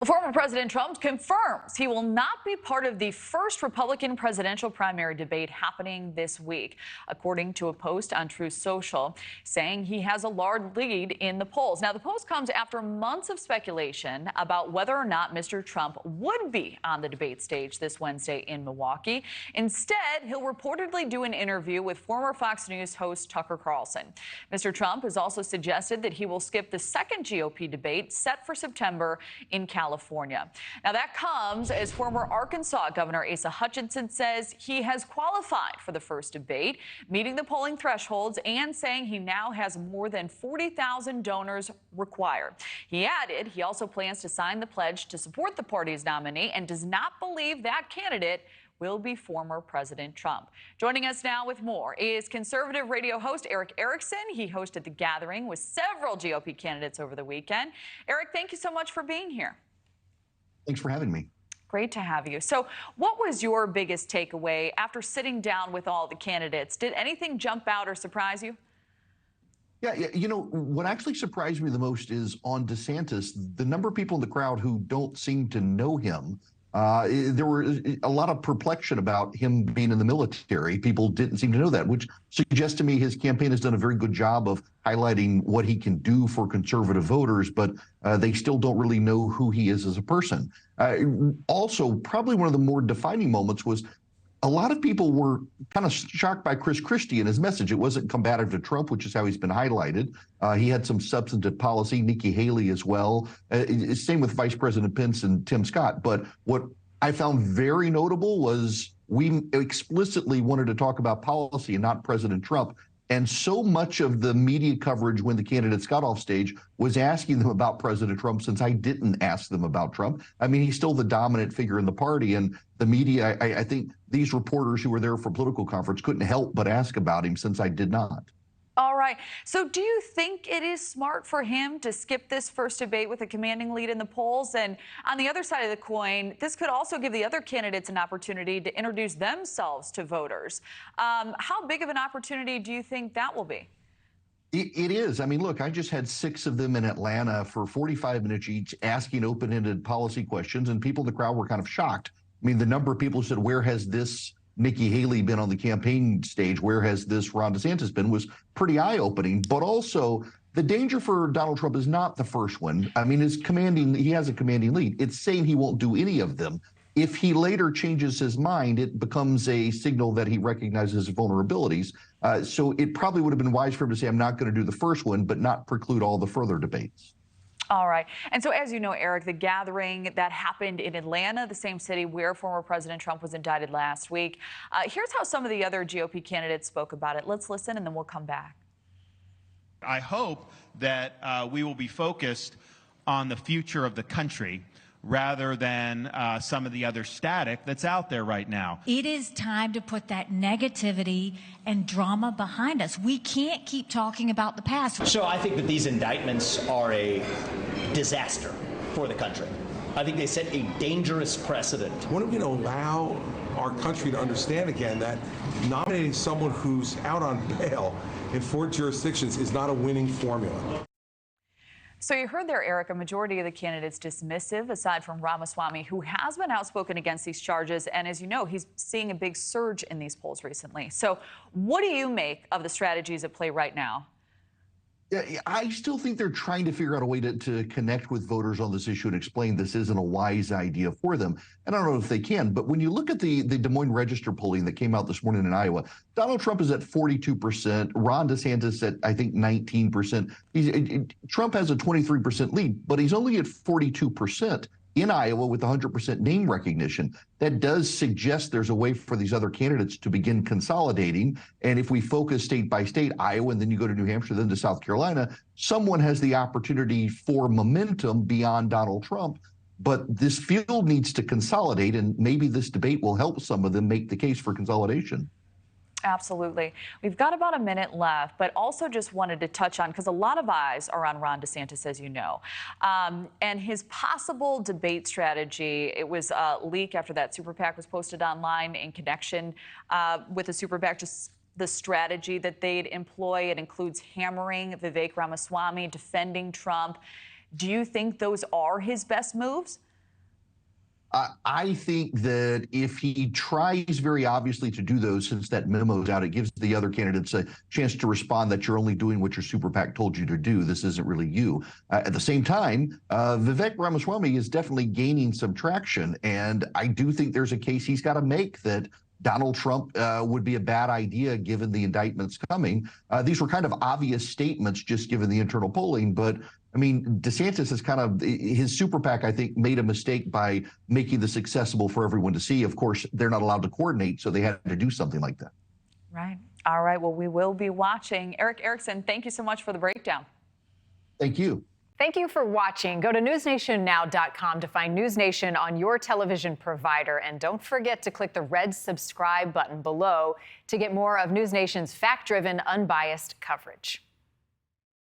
Former President Trump confirms he will not be part of the first Republican presidential primary debate happening this week, according to a post on Truth Social, saying he has a large lead in the polls. Now, the post comes after months of speculation about whether or not Mr. Trump would be on the debate stage this Wednesday in Milwaukee. Instead, he'll reportedly do an interview with former Fox News host Tucker Carlson. Mr. Trump has also suggested that he will skip the second GOP debate set for September in California. Now, that comes as former Arkansas Governor Asa Hutchinson says he has qualified for the first debate, meeting the polling thresholds and saying he now has more than 40,000 donors required. He added he also plans to sign the pledge to support the party's nominee and does not believe that candidate will be former President Trump. Joining us now with more is conservative radio host Erick Erickson. He hosted the gathering with several GOP candidates over the weekend. Erick, thank you so much for being here. Thanks for having me. Great to have you. So what was your biggest takeaway after sitting down with all the candidates? Did anything jump out or surprise you? Yeah, you know, what actually surprised me the most is on DeSantis, the number of people in the crowd who don't seem to know him. There were a lot of perplexion about him being in the military. People didn't seem to know that, which suggests to me his campaign has done a very good job of highlighting what he can do for conservative voters, but they still don't really know who he is as a person. Also, probably one of the more defining moments was a lot of people were kind of shocked by Chris Christie and his message. It wasn't combative to Trump, which is how he's been highlighted. He had some substantive policy, Nikki Haley as well. Same with Vice President Pence and Tim Scott. But what I found very notable was we explicitly wanted to talk about policy and not President Trump. And so much of the media coverage when the candidates got off stage was asking them about President Trump, since I didn't ask them about Trump. I mean, he's still the dominant figure in the party, and the media, I think these reporters who were there for political conference couldn't help but ask about him, since I did not. All right. So do you think it is smart for him to skip this first debate with a commanding lead in the polls? And on the other side of the coin, this could also give the other candidates an opportunity to introduce themselves to voters. How big of an opportunity do you think that will be? It is. I mean, look, I just had 6 of them in Atlanta for 45 minutes each, asking open-ended policy questions, and people in the crowd were kind of shocked. I mean, the number of people who said, where has this Nikki Haley been on the campaign stage? Where has this Ron DeSantis been? Was pretty eye-opening. But also, the danger for Donald Trump is not the first one. I mean, he has a commanding lead. It's saying he won't do any of them. If he later changes his mind, it becomes a signal that he recognizes his vulnerabilities. So it probably would have been wise for him to say, I'm not going to do the first one, but not preclude all the further debates. All right. And so, as you know, Erick, the gathering that happened in Atlanta, the same city where former President Trump was indicted last week. Here's how some of the other GOP candidates spoke about it. Let's listen, and then we'll come back. I hope that we will be focused on the future of the country rather than some of the other static that's out there right now. It is time to put that negativity and drama behind us. We can't keep talking about the past. So I think that these indictments are a disaster for the country. I think they set a dangerous precedent. When are we going to allow our country to understand again that nominating someone who's out on bail in 4 jurisdictions is not a winning formula? So you heard there, Erick, a majority of the candidates dismissive, aside from Ramaswamy, who has been outspoken against these charges. And as you know, he's seeing a big surge in these polls recently. So what do you make of the strategies at play right now? Yeah, I still think they're trying to figure out a way to connect with voters on this issue and explain this isn't a wise idea for them. And I don't know if they can, but when you look at the Des Moines Register polling that came out this morning in Iowa, Donald Trump is at 42%, Ron DeSantis at, I think, 19%. Trump has a 23% lead, but he's only at 42% in Iowa with 100% name recognition. That does suggest there's a way for these other candidates to begin consolidating. And if we focus state by state, Iowa, and then you go to New Hampshire, then to South Carolina, someone has the opportunity for momentum beyond Donald Trump. But this field needs to consolidate, and maybe this debate will help some of them make the case for consolidation. Absolutely. We've got about a minute left, but also just wanted to touch on, because a lot of eyes are on Ron DeSantis, as you know, and his possible debate strategy. It was a leak after that super PAC was posted online in connection with the super PAC, just the strategy that they'd employ. It includes hammering Vivek Ramaswamy, defending Trump. Do you think those are his best moves? I think that if he tries very obviously to do those, since that memo's out, it gives the other candidates a chance to respond that you're only doing what your super PAC told you to do. This isn't really you. At the same time, Vivek Ramaswamy is definitely gaining some traction. And I do think there's a case he's got to make that Donald Trump would be a bad idea given the indictments coming. These were kind of obvious statements just given the internal polling, but I mean, DeSantis is kind of, his super PAC, I think, made a mistake by making this accessible for everyone to see. Of course, they're not allowed to coordinate, so they had to do something like that. Right. All right. Well, we will be watching. Erick Erickson, thank you so much for the breakdown. Thank you. Thank you for watching. Go to newsnationnow.com to find NewsNation on your television provider. And don't forget to click the red subscribe button below to get more of NewsNation's fact-driven, unbiased coverage.